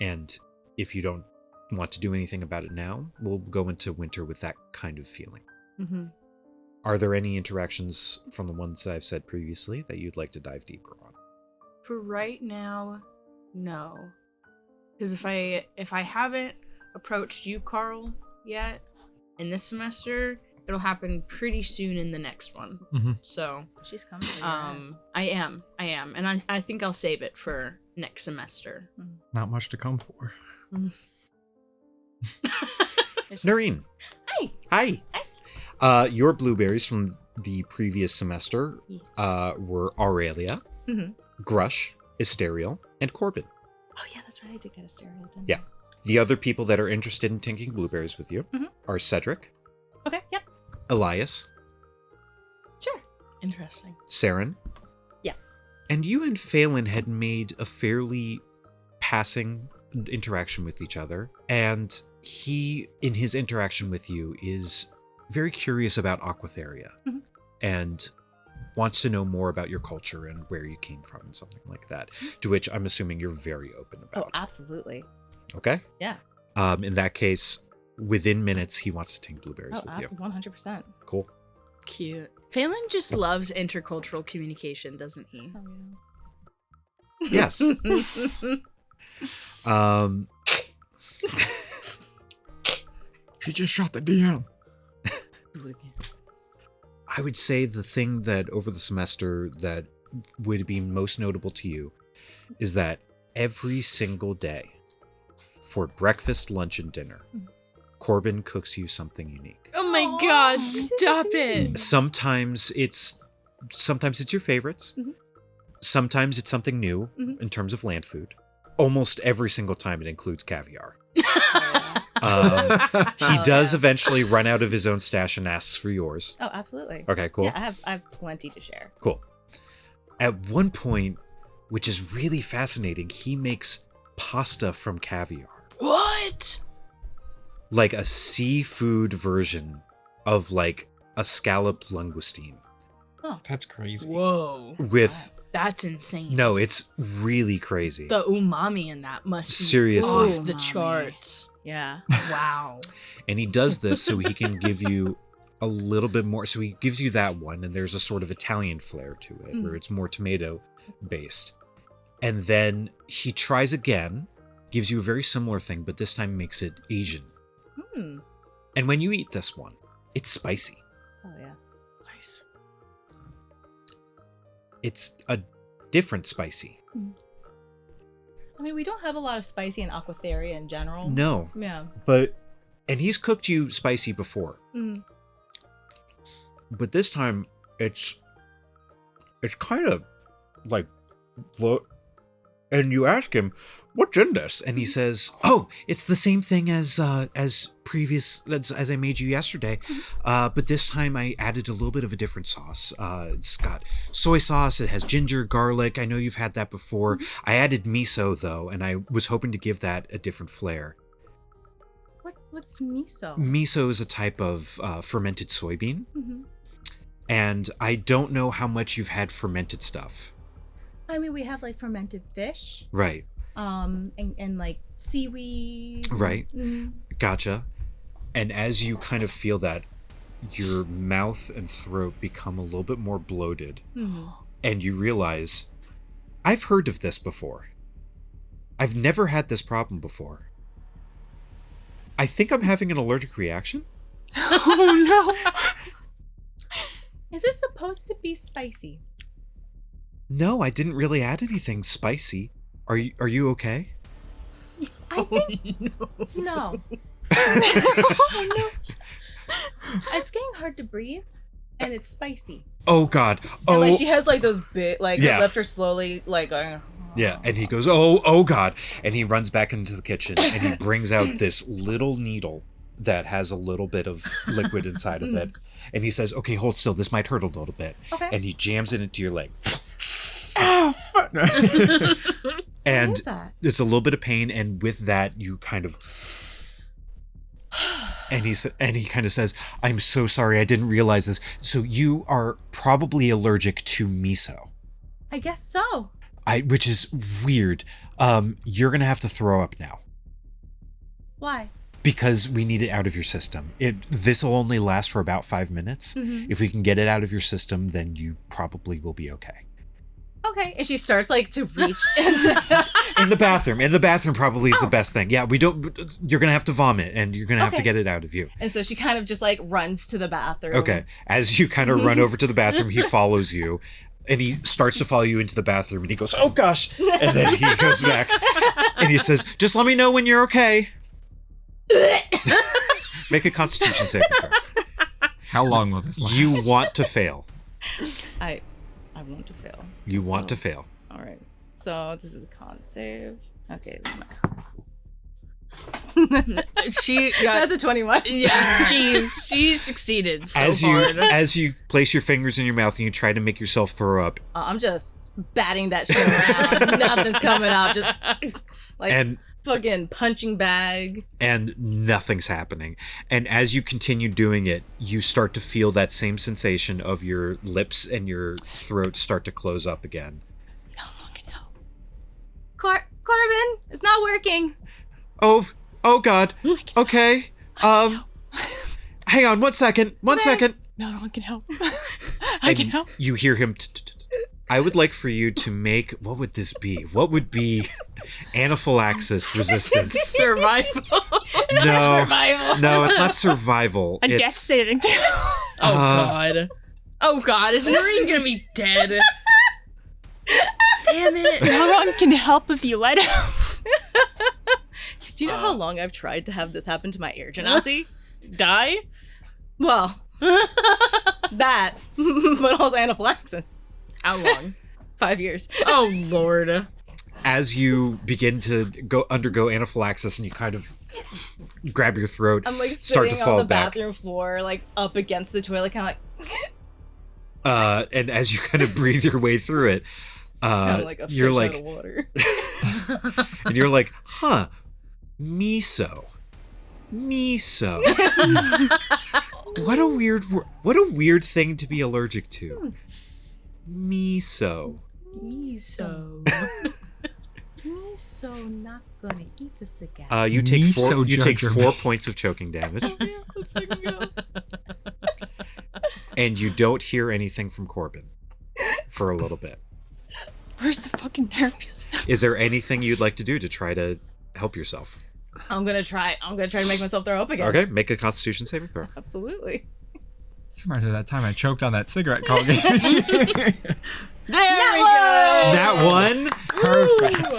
And if you don't want to do anything about it now, we'll go into winter with that kind of feeling. Mm-hmm. Are there any interactions from the ones I've said previously that you'd like to dive deeper on? For right now, no. Because if I haven't approached you, Karl, yet in this semester, it'll happen pretty soon in the next one. Mm-hmm. So She's coming. For your ass. I am, and I think I'll save it for next semester. Not much to come for. Nerine. Hi. Hi. Your blueberries from the previous semester were Aurelia, Grush, Asterial, and Corbin. Oh yeah, that's right. I did get a stereo, didn't Yeah. I? The other people that are interested in tinking blueberries with you are Cedric, Okay. Yep. Elias, Sure. Interesting. Serran. Yeah. And you and Phelan had made a fairly passing interaction with each other. And he, in his interaction with you, is very curious about Aquatheria and wants to know more about your culture and where you came from and something like that. To which I'm assuming you're very open about. Oh, absolutely. Okay? Yeah. In that case, within minutes, he wants to tink blueberries with you. 100%. Cool. Cute. Phelan just loves intercultural communication, doesn't he? Oh, Yes. She just shot the DM. I would say the thing that over the semester that would be most notable to you is that every single day for breakfast, lunch, and dinner, Corbin cooks you something unique. Oh my god, stop it! Sometimes it's your favorites. Sometimes it's something new in terms of land food. Almost every single time it includes caviar. He does eventually run out of his own stash and asks for yours. Oh, absolutely. Okay, cool. Yeah, I have plenty to share. Cool. At one point, which is really fascinating, he makes pasta from caviar. What? Like a seafood version of like a scalloped langoustine. That's crazy. Whoa. With That's insane. no, it's really crazy. The umami in that must be Seriously. off the Umami. charts. Yeah. Wow. And he does this so he can give you a little bit more. So he gives you that one, and there's a sort of Italian flair to it, where it's more tomato based. And then he tries again, gives you a very similar thing, but this time makes it Asian. And when you eat this one, it's spicy. Oh, yeah. Nice. It's a different spicy. I mean, we don't have a lot of spicy in Aquatheria in general. No, Yeah. and he's cooked you spicy before. But this time, it's kind of like, and you ask him, what's in this? And he says, oh, it's the same thing as previous, as I made you yesterday. But this time I added a little bit of a different sauce. It's got soy sauce. It has ginger, garlic. I know you've had that before. I added miso though, and I was hoping to give that a different flair. What's miso? Miso is a type of fermented soybean. And I don't know how much you've had fermented stuff. I mean, we have like fermented fish. Right. And like seaweed. Right. Gotcha. And as you kind of feel that, your mouth and throat become a little bit more bloated. And you realize, I've heard of this before. I've never had this problem before. I think I'm having an allergic reaction. Oh no. Is it supposed to be spicy? No, I didn't really add anything spicy. Are you okay? I think no. Oh, no. It's getting hard to breathe, and it's spicy. Oh God. And Oh. like she has like those big, like Yeah. her lips are slowly like going. Yeah, and he goes, oh God. And he runs back into the kitchen and he brings out this little needle that has a little bit of liquid inside of it. And he says, okay, hold still. This might hurt a little bit. Okay. And he jams it into your leg. And What is that? it's a little bit of pain, and with that, you kind of... And he kind of says, I'm so sorry, I didn't realize this. So you are probably allergic to miso. I guess so. Which is weird. You're going to have to throw up now. Why? Because we need it out of your system. This will only last for about 5 minutes. Mm-hmm. If we can get it out of your system, then you probably will be okay. Okay. And she starts like to reach into In the bathroom. In the bathroom probably is the best thing. Yeah, you're going to have to vomit, and you're going to have to get it out of you. And so she kind of just like runs to the bathroom. Okay. As you kind of run over to the bathroom, he follows you. And he starts to follow you into the bathroom, and he goes, oh gosh. And then he goes back. And he says, just let me know when you're okay. Make a Constitution saving throw. How long will this last? You want to fail. I want to fail. You want to fail. All right. So this is a con save. Okay. This is my She got That's a 21. yeah. Jeez, she succeeded so hard. As you place your fingers in your mouth and you try to make yourself throw up, I'm just batting that shit around. Nothing's coming out. Just like and fucking punching bag. and nothing's happening. And as you continue doing it, you start to feel that same sensation of your lips and your throat start to close up again. No one can help. Corbin, it's not working. Oh God. Okay. Hang on 1 second. 1 second. No one can help. I can help. You hear him. I would like for you to make. What would this be? What would be anaphylaxis resistance? Survival. No, Survival. no, it's not survival. A dex It's saving throw. Oh God, is Nerine gonna be dead? Damn it. No one can help if you let him. Do you know how long I've tried to have this happen to my air genasi? Die? Well, that, but also anaphylaxis. How long? 5 years. Oh Lord. as you begin to undergo anaphylaxis and you kind of grab your throat, I'm like start to sitting fall on the back. bathroom floor, like up against the toilet, kind of like. And as you kind of breathe your way through it, Sound like a fish you're out like, of water. and you're like, huh, miso. What a weird thing to be allergic to. Miso. Miso not gonna eat this again. You take Miso you take judger 4 me. points of choking damage, Yeah, let's fucking go. and you don't hear anything from Corbin for a little bit. Where's the fucking nurse? Is there anything you'd like to do to try to help yourself? I'm gonna try to make myself throw up again. Okay, make a Constitution saving throw. Absolutely. Similar to that time I choked on that cigarette Karl gave me. There we go. That one. Perfect.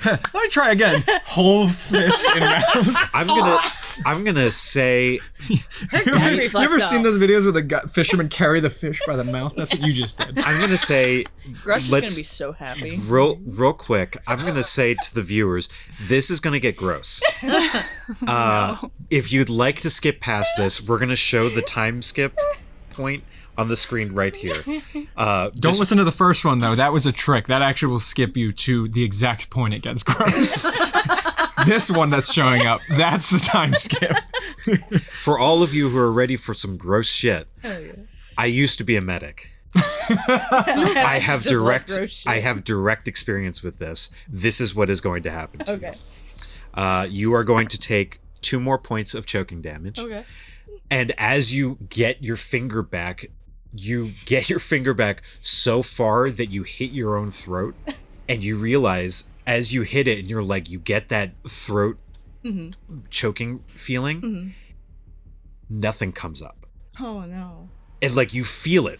Let me try again. Whole fist in mouth. I'm gonna say Gag reflex, You ever though. seen those videos where the fishermen carry the fish by the mouth? That's what you just did. I'm gonna say Grush is let's gonna be so happy. real quick. I'm gonna say to the viewers, this is gonna get gross. If you'd like to skip past this, we're gonna show the time skip point on the screen right here. Don't listen to the first one though. That was a trick. That actually will skip you to the exact point it gets gross. This one that's showing up, that's the time skip. For all of you who are ready for some gross shit, I used to be a medic. I have Just like gross shit. I have direct experience with this. This is what is going to happen to Okay. you. You are going to take 2 more points of choking damage. Okay. And as you get your finger back, so far that you hit your own throat, and you realize as you hit it and you're like, you get that throat choking feeling, nothing comes up. Oh no. And like you feel it,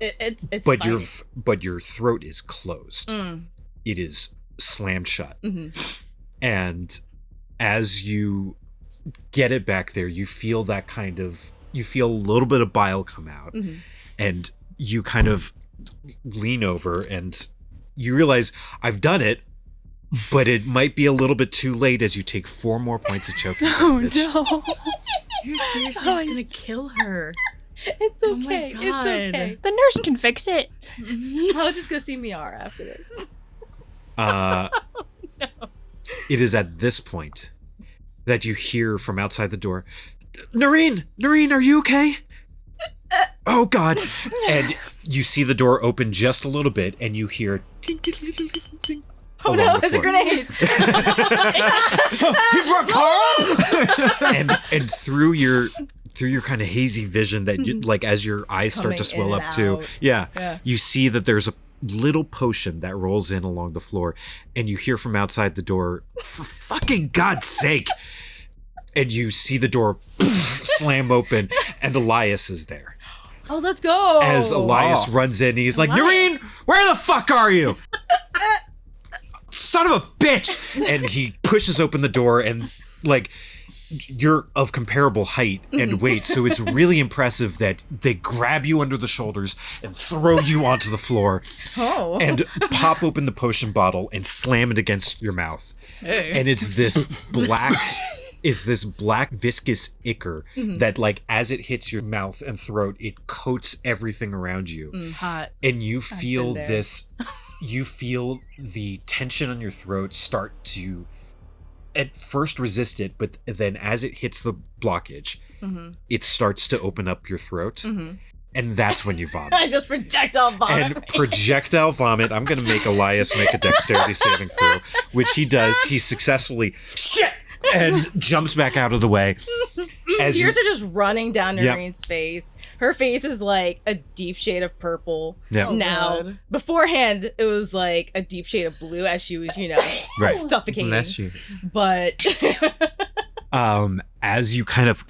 It's but fine. your throat is closed. It is slammed shut. And as you get it back there, you feel a little bit of bile come out, and you kind of lean over and you realize I've done it, but it might be a little bit too late as you take 4 more points of choking damage. Oh no. You're seriously just gonna kill her. It's Oh my okay. God. It's okay. The nurse can fix it. I'll just go see Miara after this. It is at this point that you hear from outside the door, Nerine, are you okay? Oh God. And you see the door open just a little bit and you hear ting, ting, ting, ting, ting, ting, Oh along no, the it's a floor. grenade! and through your kind of hazy vision that you, like as your eyes start to Coming swell in up and too, out. yeah, Yeah. you see that there's a little potion that rolls in along the floor, and you hear from outside the door, for fucking God's sake, and you see the door slam open, and Elias is there. Oh, let's go! As Elias runs in, he's like, Elias. Nerine, where the fuck are you? Son of a bitch! And he pushes open the door, and like, you're of comparable height and weight, so it's really impressive that they grab you under the shoulders and throw you onto the floor Oh. and pop open the potion bottle and slam it against your mouth. Hey. And it's this black viscous ichor that, like, as it hits your mouth and throat, it coats everything around you. Hot. And you feel there. this, you feel the tension on your throat start to at first resist it, but then as it hits the blockage, it starts to open up your throat. And that's when you vomit. I just projectile vomit. And projectile vomit, I'm going to make Elias make a dexterity saving throw, which he does. He successfully shit and jumps back out of the way. As Tears are just running down Yep. Narine's face. Her face is like a deep shade of purple. Yep. Now, God. beforehand, it was like a deep shade of blue as she was, Right. suffocating. Bless you. But as you kind of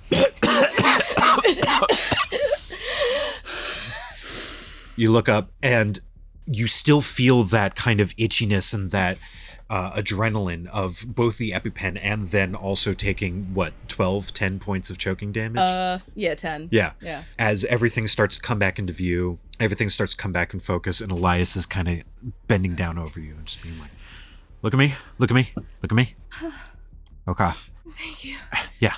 you look up and you still feel that kind of itchiness and that adrenaline of both the EpiPen and then also taking 10 points of choking damage. yeah, 10. Yeah. Yeah. As everything starts to come back into view, everything starts to come back in focus, and Elias is kind of bending down over you and just being like, look at me, look at me, look at me. Okay. Thank you. Yeah.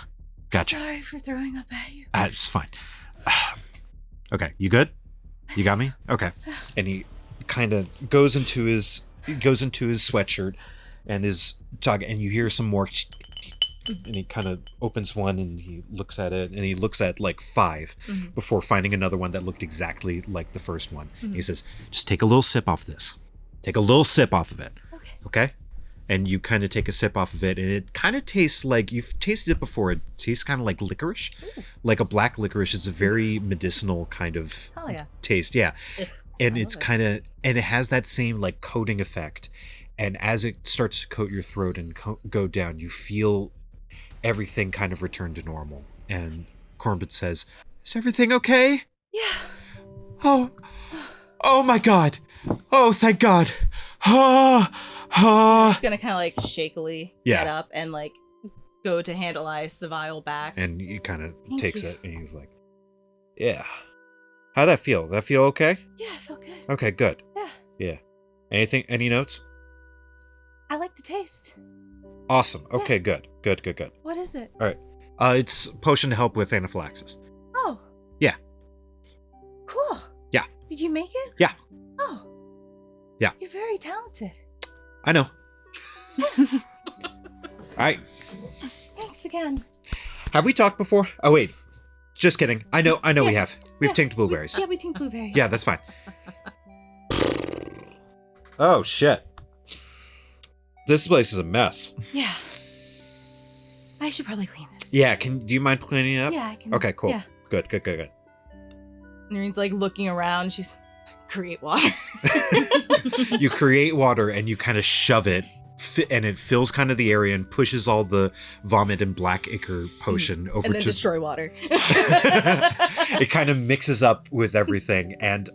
Gotcha. Sorry for throwing up at you. It's fine. Okay. You good? You got me? Okay. And he kind of goes into his sweatshirt and is talking, and you hear some more, and he kind of opens one and he looks at it, and he looks at like 5 before finding another one that looked exactly like the first one. He says, just take a little sip off this. Take a little sip off of it. Okay? And you kind of take a sip off of it, and it kind of tastes like, you've tasted it before, it tastes kind of like licorice. Like a black licorice. It's a very medicinal kind of Oh, yeah. taste. Yeah. And I it's love it. kind of, and it has that same like coating effect. And as it starts to coat your throat and go down, you feel everything kind of return to normal. And Corbett says, is everything okay? Yeah. Oh my God. Oh, thank God. He's gonna kind of like shakily Yeah. get up and like go to hand Elias the vial back. And he kind of Thank takes you. it and he's like, yeah. How'd that feel? Did that feel okay? Yeah, I feel good. Okay, good. Yeah. Yeah. Any notes? I like the taste. Awesome. Okay, good. Good. What is it? All right. It's a potion to help with anaphylaxis. Oh. Yeah. Cool. Yeah. Did you make it? Yeah. Oh. Yeah. You're very talented. I know. All right. Thanks again. Have we talked before? Oh, wait. Just kidding. I know we Yeah. have. We've tinked blueberries. We think blueberries. Yeah, that's fine. Oh, shit. This place is a mess. Yeah. I should probably clean this. Yeah, do you mind cleaning it up? Yeah, I can. Okay, cool. Yeah. Good. Narine's like looking around. She's create water. You create water and you kind of shove it, and it fills kind of the area and pushes all the vomit and black ichor potion over and then to destroy water. It kind of mixes up with everything, and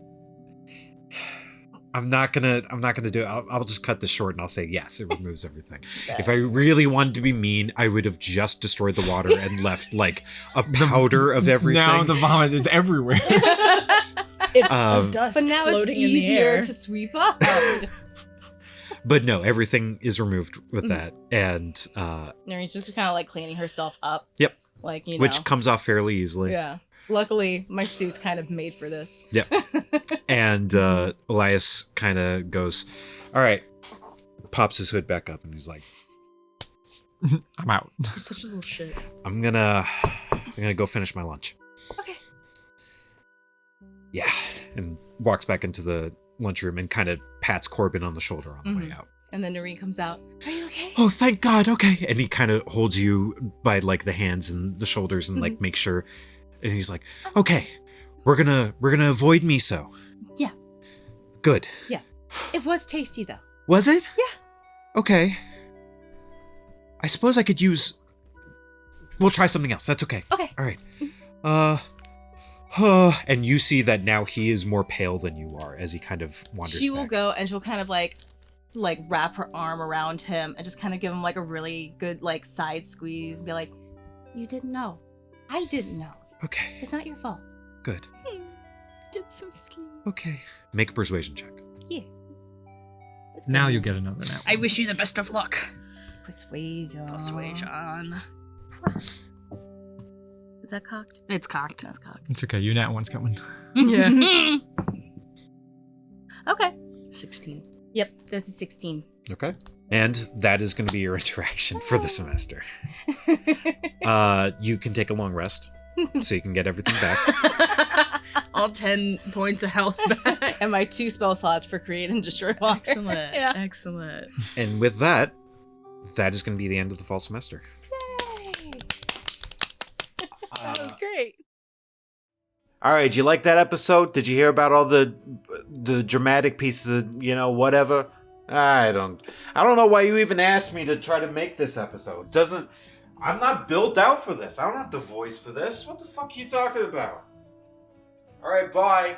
I'm not gonna do it. I'll just cut this short and I'll say yes, it removes everything. If I really wanted to be mean, I would have just destroyed the water and left like a powder of everything. Now the vomit is everywhere. It's Um, dust But now it's floating in the easier air. to sweep up. But no, everything is removed with that, and Narine's just kind of like cleaning herself up. Yep. Like, you know. which comes off fairly easily. Yeah. Luckily, my suit's kind of made for this. Yep. And Elias kind of goes, all right, pops his hood back up, and he's like, I'm out. You're such a little shit. I'm gonna go finish my lunch. Okay. Yeah. And walks back into the lunchroom and kind of pats Corbin on the shoulder on the way out. And then Nerine comes out. Are you okay? Oh, thank God. Okay. And he kind of holds you by like the hands and the shoulders and like make sure. And he's like, okay, we're gonna avoid miso. Yeah. Good. Yeah. It was tasty though. Was it? Yeah. Okay. I suppose I could use. We'll try something else. That's okay. Okay. All right. And you see that now he is more pale than you are as he kind of wanders. She will back. go and she'll kind of like wrap her arm around him and just kind of give him like a really good like side squeeze and be like, you didn't know. I didn't know. Okay. It's not your fault. Good. It's so sweet. Okay. Make a persuasion check. Yeah. Now you get another nap. I wish you the best of luck. Persuasion. Persuasion. Is that cocked? It's cocked. That's cocked. It's okay. Your nat one's coming. Yeah. Okay. 16. Yep, this is 16. Okay. And that is going to be your interaction for the semester. You can take a long rest, so you can get everything back. All 10 points of health back. And my 2 spell slots for create and destroy water. Excellent. Yeah. Excellent. And with that, that is going to be the end of the fall semester. Yay! That was great. All right, did you like that episode? Did you hear about all the dramatic pieces of, whatever? I don't know why you even asked me to try to make this episode. I'm not built out for this. I don't have the voice for this. What the fuck are you talking about? All right, bye.